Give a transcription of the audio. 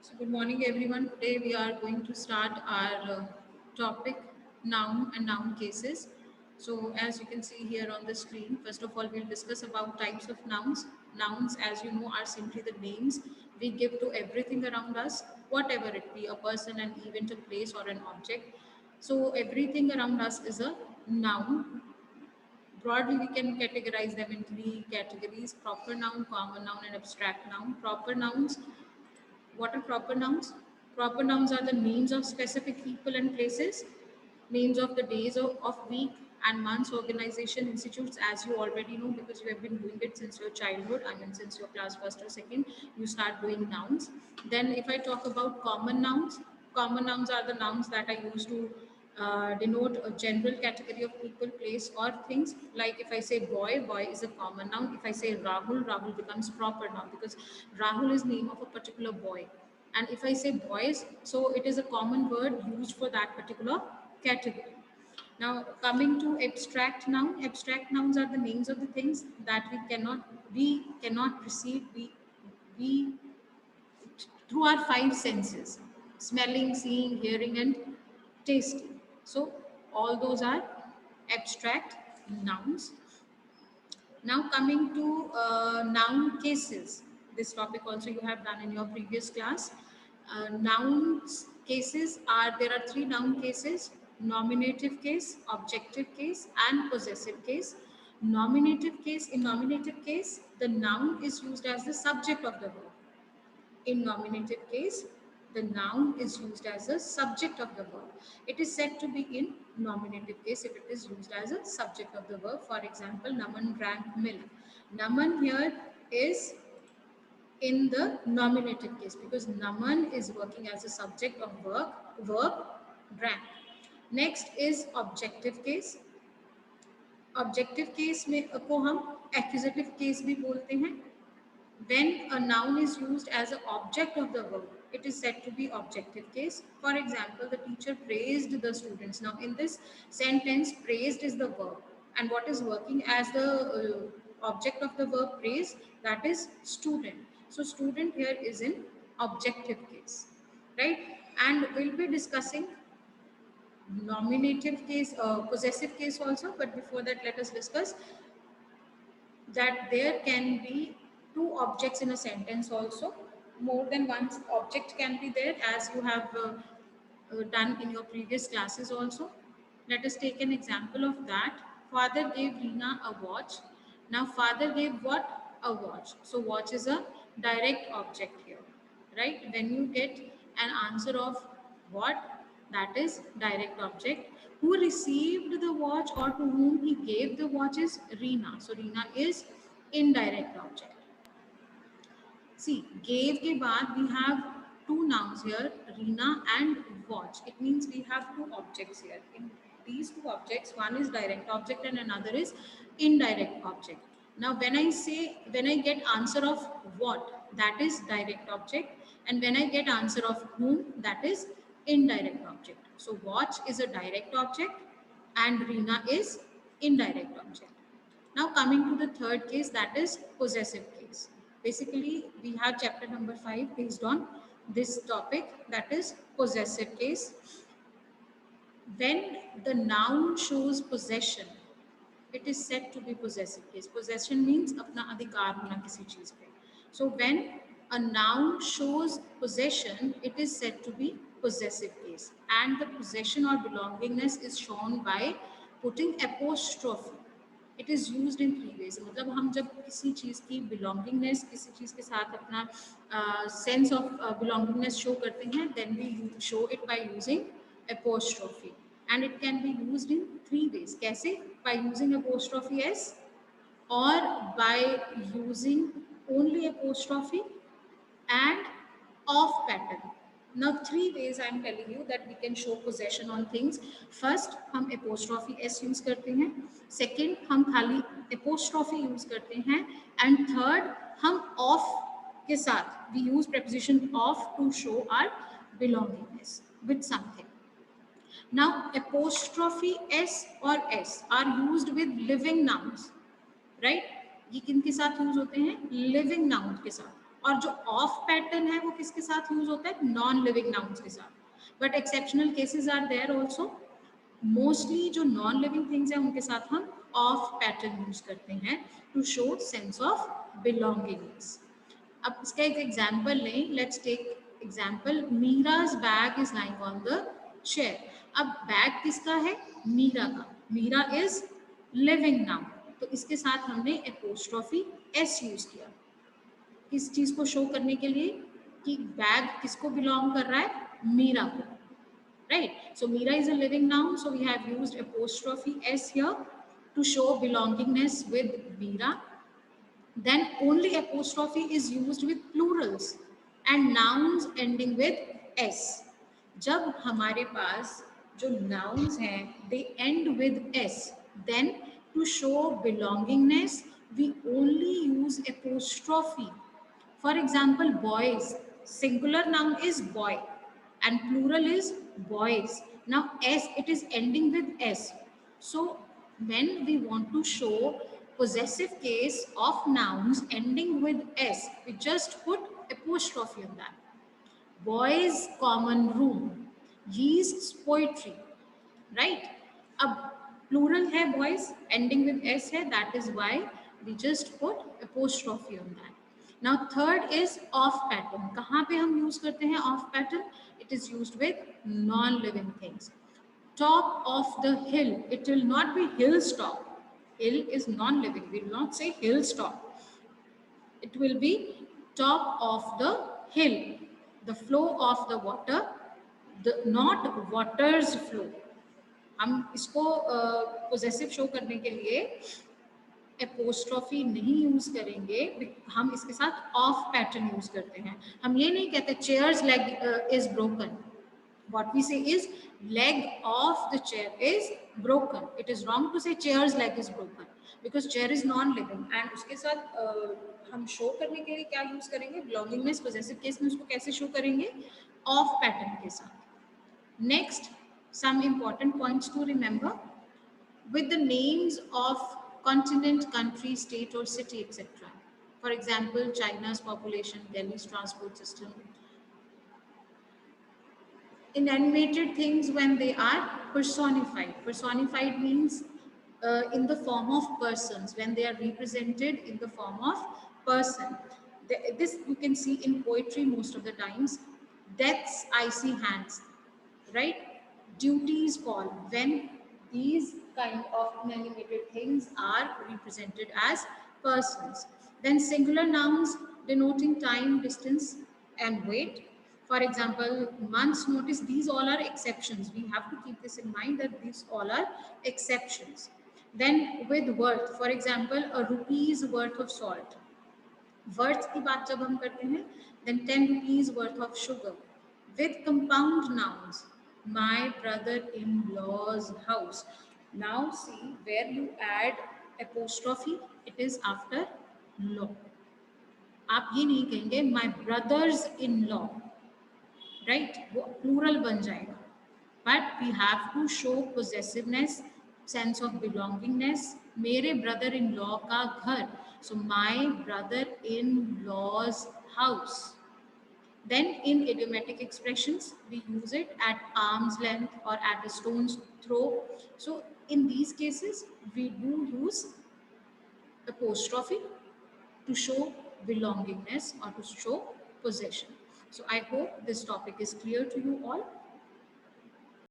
So good morning everyone. Today we are going to start our topic noun and noun cases. So as you can see here on the screen, first of all we'll discuss about types of nouns. Nouns, as you know, are simply the names we give to everything around us, whatever it be, a person, an event, a place or an object. So everything around us is a noun. Broadly, we can categorize them in three categories: proper noun, common noun and abstract noun. Proper nouns, what are proper nouns? Proper nouns are the names of specific people and places, names of the days of week and months, organization, institutes, as you already know because you have been doing it since your childhood. I mean, since your class first or second, you start doing nouns. Then, if I talk about common nouns are the nouns that are used to denote a general category of people, place, or things. Like if I say boy, boy is a common noun. If I say Rahul, Rahul becomes proper noun because Rahul is name of a particular boy. And if I say boys, so it is a common word used for that particular category. Now, coming to abstract nouns are the names of the things that we cannot perceive. We through our five senses: smelling, seeing, hearing, and tasting. So, all those are abstract nouns. Now, coming to noun cases. This topic also you have done in your previous class. Nouns cases are there are three noun cases: nominative case, objective case, and possessive case. In nominative case, the noun is used as the subject of the verb. In nominative case, the noun is used as a subject of the verb. It is said to be in nominative case if it is used as a subject of the verb. For example, Naman drank milk. Naman here is in the nominative case because Naman is working as a subject of verb drank. Next is objective case. Objective case में को हम accusative case भी बोलते हैं. When a noun is used as an object of the verb, it is said to be objective case. For example, the teacher praised the students. Now, in this sentence, praised is the verb, and what is working as the object of the verb praise, that is student. So, student here is in objective case, right? And we'll be discussing nominative case, possessive case also. But before that, let us discuss that there can be two objects in a sentence also. More than one object can be there, as you have done in your previous classes also. Let us take an example of that. Father gave Reena a watch. Now, father gave what? A watch. So, watch is a direct object here, right? When you get an answer of what, that is direct object. Who received the watch or to whom he gave the watch is Reena. So, Reena is indirect object. See, gave के बाद we have two nouns here, Reena and watch. It means we have two objects here. In these two objects, one is direct object and another is indirect object. Now, when I get answer of what, that is direct object, and when I get answer of whom, that is indirect object. So, watch is a direct object and Reena is indirect object. Now coming to the third case, that is possessive case. Basically, we have chapter number 5 based on this topic, that is possessive case. When the noun shows possession, it is said to be possessive case. Possession means अपना अधिकार होना किसी चीज पे. So when a noun shows possession, it is said to be possessive case. And the possession or belongingness is shown by putting apostrophe. It is use in three veg. मतलब हम जब किसी चीज़ की बिलोंगिंगनेस किसी चीज़ के साथ अपना सेंस ऑफ बिलोंगिंगनेस शो करते हैं, then we show it by using apostrophe. And it can be used in three ways. कैसे? By using apostrophe S, or by using only apostrophe and off pattern. Now, three ways I am telling you that we can show possession on things. First, हम apostrophe s use करते हैं. Second, हम खाली apostrophe use करते हैं. And third, हम off के साथ we use preposition off to show our belongingness with something. Now, apostrophe s or s are used with living nouns, right? ये किन के साथ यूज होते हैं? लिविंग नाउन के साथ. और जो ऑफ पैटर्न है वो किसके साथ यूज होता है, नॉन लिविंग नाउन्स के साथ। But exceptional cases are there also. Mostly जो नॉन लिविंग थिंग्स हैं उनके साथ हम ऑफ पैटर्न यूज करते हैं to show sense of belongingness. अब इसका एक एग्जाम्पल लें, let's take example, Meera's bag is lying on the chair. अब बैग किसका है, मीरा का। मीरा इज लिविंग नाउन, तो इसके साथ हमने एपोस्ट्रोफी एस यूज किया किस चीज को शो करने के लिए कि बैग किसको बिलोंग कर रहा है, मीरा को, right. So Meera is a living noun, so we have used apostrophe s here to show belongingness with Meera. Then only apostrophe is used with plurals and nouns ending with s. जब हमारे पास जो nouns हैं they end with s, then to show belongingness we only use apostrophe. For example, boys, singular noun is boy and plural is boys. Now s, it is ending with s. So when we want to show possessive case of nouns ending with s, we just put apostrophe on that. Boys common room, yeast's poetry, right? अब plural है boys, ending with s है, that is why we just put apostrophe on that. Now third is off pattern. कहाँ पे हम use करते हैं off pattern? It is used with non-living things. Top of the hill, it will not be hill's top. Hill is non-living, we will not say hill's top. It will be top of the hill, the flow of the water, the not water's flow. हम इसको possessive show करने के लिए apostrophe नहीं use करेंगे, हम इसके साथ ऑफ पैटर्न यूज करते हैं। हम ये नहीं कहते chairs leg is broken, what we say is leg of the chair is broken. It is wrong to say chair's leg is broken because chair is non living and उसके साथ हम show करने के लिए क्या यूज करेंगे, belongingness possessive case में उसको कैसे शो करेंगे, ऑफ पैटर्न के साथ। Next, some important points to remember with the names of continent, country, state or city, etc. For example, China's population, Delhi's transport system. Inanimated things when they are personified. Personified means in the form of persons, when they are represented in the form of person. This you can see in poetry most of the times. Death's icy hands, right? Duties call, when these kind of inanimated things are represented as persons. Then singular nouns denoting time, distance and weight. For example, month's notice, these all are exceptions. We have to keep this in mind that these all are exceptions. Then with worth, for example, a rupee's worth of salt. Worth की बात जब हम करते हैं, then 10 rupees worth of sugar. With compound nouns, my brother-in-law's house. Now see where you add apostrophe, it is after law. आप ये नहीं कहेंगे my brothers-in-law, right? वो plural बन जाएगा. But we have to show possessiveness, sense of belongingness. मेरे brother in law का घर, so my brother in law's house. Then in idiomatic expressions we use it at arm's length or at a stone's throw. So in these cases we do use apostrophe to show belongingness or to show possession. So I hope this topic is clear to you all.